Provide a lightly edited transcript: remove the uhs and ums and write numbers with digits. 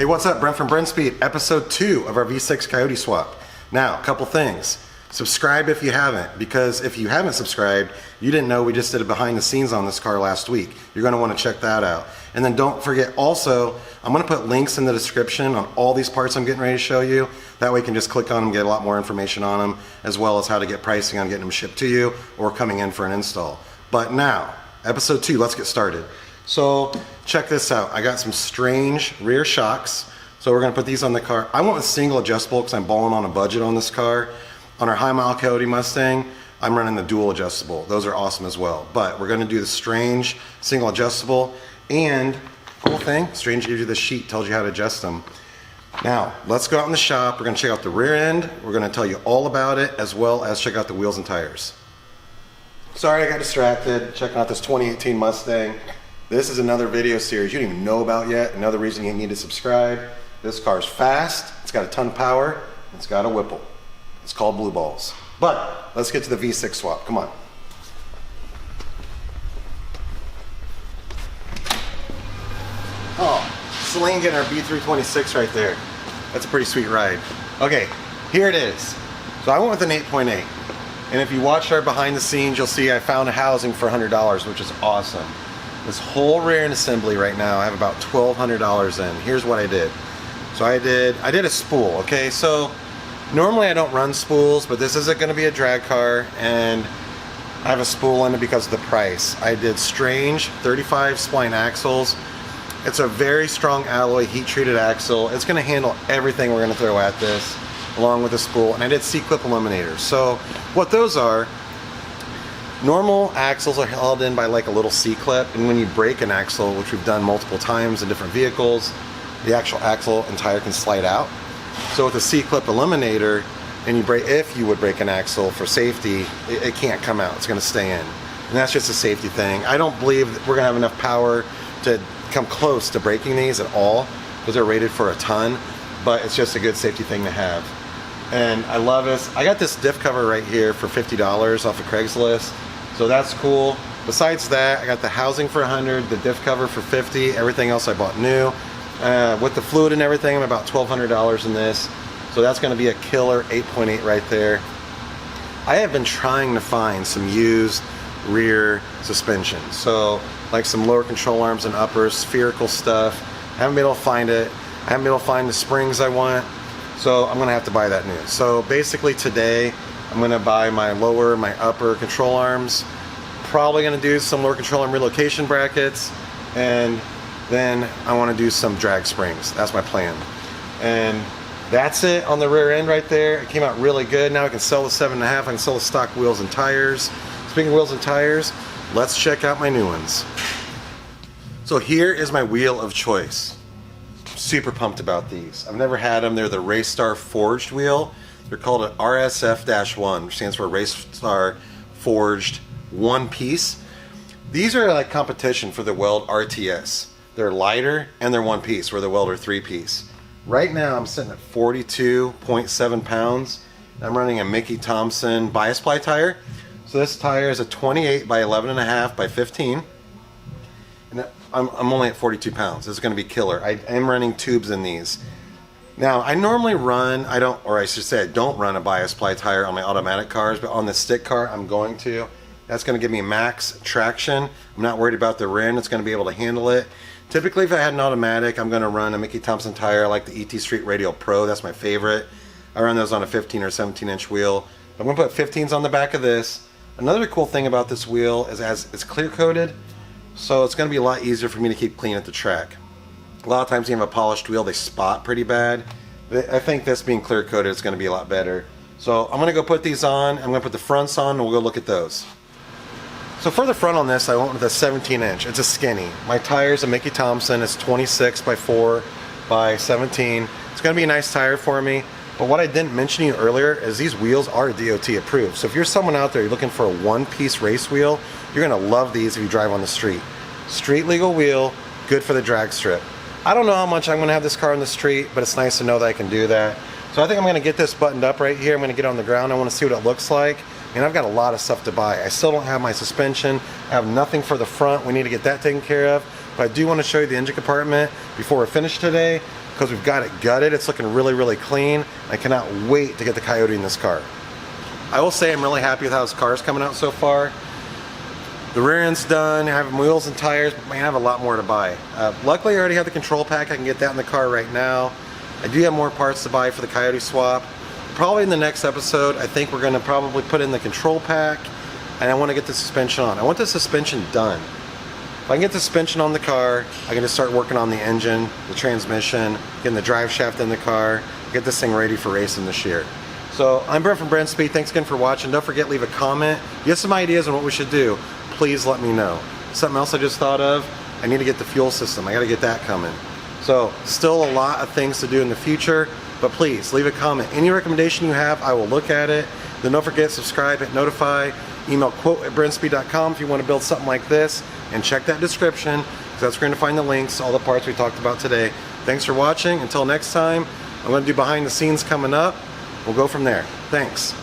What's up? Brent from Brenspeed, episode 2 of our V6 Coyote swap. Now, a couple things. Subscribe if you haven't, because if you haven't subscribed, you didn't know we just did a behind the scenes on this car last week. You're going to want to check that out. And then don't forget also, I'm going to put links in the description on all these parts I'm getting ready to show you. That way you can just click on them, get a lot more information on them, as well as how to get pricing on getting them shipped to you or coming in for an install. But now, episode 2, let's get started. So check this out. I got some strange rear shocks. So we're going to put these on the car. I want a single adjustable because I'm balling on a budget on this car. On our high mile Coyote Mustang, I'm running the dual adjustable. Those are awesome as well. But we're going to do the strange single adjustable. And cool thing, strange gives you the sheet, tells you how to adjust them. Now, let's go out in the shop. We're going to check out the rear end. We're going to tell you all about it, as well as check out the wheels and tires. Sorry, I got distracted checking out this 2018 Mustang. This is another video series you don't even know about yet. Another reason you need to subscribe. This car's fast, it's got a ton of power, it's got a Whipple. It's called Blue Balls. But let's get to the V6 swap, come on. Oh, Celine getting her B326 right there. That's a pretty sweet ride. Okay, here it is. So I went with an 8.8. And if you watched our behind the scenes, you'll see I found a housing for $100, which is awesome. This whole rear end assembly right now, I have about $1,200 in. Here's what I did. So I did a spool, okay? So normally I don't run spools, but this isn't gonna be a drag car, and I have a spool in it because of the price. I did strange 35 Spline Axles. It's a very strong alloy, heat-treated axle. It's gonna handle everything we're gonna throw at this, along with the spool. And I did C-clip eliminators. So what those are, normal axles are held in by like a little C-clip, and when you break an axle, which we've done multiple times in different vehicles, the actual axle and tire can slide out. So with a C-clip eliminator, and if you would break an axle for safety, it can't come out, it's gonna stay in. And that's just a safety thing. I don't believe that we're gonna have enough power to come close to breaking these at all, because they're rated for a ton, but it's just a good safety thing to have. And I love this. I got this diff cover right here for $50 off of Craigslist. So that's cool. Besides that, I got the housing for $100, the diff cover for $50, everything else I bought new. With the fluid and everything, I'm about $1,200 in this. So that's gonna be a killer 8.8 right there. I have been trying to find some used rear suspension. So like some lower control arms and uppers, spherical stuff. I haven't been able to find it. I haven't been able to find the springs I want. So I'm gonna have to buy that new. So basically today, I'm gonna buy my lower, my upper control arms. Probably gonna do some lower control arm relocation brackets, and then I wanna do some drag springs. That's my plan. And that's it on the rear end right there. It came out really good. Now I can sell the 7.5, I can sell the stock wheels and tires. Speaking of wheels and tires, let's check out my new ones. So here is my wheel of choice. Super pumped about these. I've never had them. They're the Raystar Forged wheel. They're called an RSF-1, which stands for Raystar Forged One Piece. These are like competition for the Weld RTS. They're lighter and they're one piece, where the Weld are 3-piece. Right now I'm sitting at 42.7 pounds. I'm running a Mickey Thompson bias ply tire. So this tire is a 28 by 11.5 by 15. And I'm only at 42 pounds. This is going to be killer. I am running tubes in these. Now, I normally run, I don't run a bias ply tire on my automatic cars, but on the stick car, I'm going to. That's going to give me max traction. I'm not worried about the rear end. It's going to be able to handle it. Typically, if I had an automatic, I'm going to run a Mickey Thompson tire. I like the ET Street Radial Pro. That's my favorite. I run those on a 15 or 17-inch wheel. I'm going to put 15s on the back of this. Another cool thing about this wheel is as it's clear coated, so it's going to be a lot easier for me to keep clean at the track. A lot of times you have a polished wheel, they spot pretty bad. But I think this being clear coated is going to be a lot better. So I'm going to go put these on. I'm going to put the fronts on and we'll go look at those. So for the front on this, I went with a 17-inch. It's a skinny. My tire's a Mickey Thompson. It's 26 by 4 by 17. It's going to be a nice tire for me. But what I didn't mention to you earlier is these wheels are DOT approved. So if you're someone out there, you're looking for a one-piece race wheel, you're going to love these if you drive on the street. Street legal wheel, good for the drag strip. I don't know how much I'm going to have this car on the street, but it's nice to know that I can do that. So I think I'm going to get this buttoned up right here. I'm going to get on the ground. I want to see what it looks like. And I've got a lot of stuff to buy. I still don't have my suspension. I have nothing for the front. We need to get that taken care of. But I do want to show you the engine compartment before we're finished today. because we've got it gutted. It's looking really, really clean. I cannot wait to get the Coyote in this car. I will say I'm really happy with how this car is coming out so far. The rear end's done, I have wheels and tires, but man, I have a lot more to buy. Luckily I already have the control pack, I can get that in the car right now. I do have more parts to buy for the Coyote swap. Probably in the next episode, I think we're gonna probably put in the control pack, and I wanna get the suspension on. I want the suspension done. If I can get the suspension on the car, I can just start working on the engine, the transmission, getting the drive shaft in the car, get this thing ready for racing this year. So I'm Brent from Brenspeed. Thanks again for watching. Don't forget, leave a comment. Get some ideas on what we should do. Please let me know. Something else I just thought of, I need to get the fuel system. I gotta get that coming. So still a lot of things to do in the future, but please leave a comment. Any recommendation you have, I will look at it. Then don't forget, subscribe, hit notify, email quote@brenspeed.com if you want to build something like this, and check that description, because that's where you're going to find the links, all the parts we talked about today. Thanks for watching. Until next time, I'm going to do behind the scenes coming up. We'll go from there. Thanks.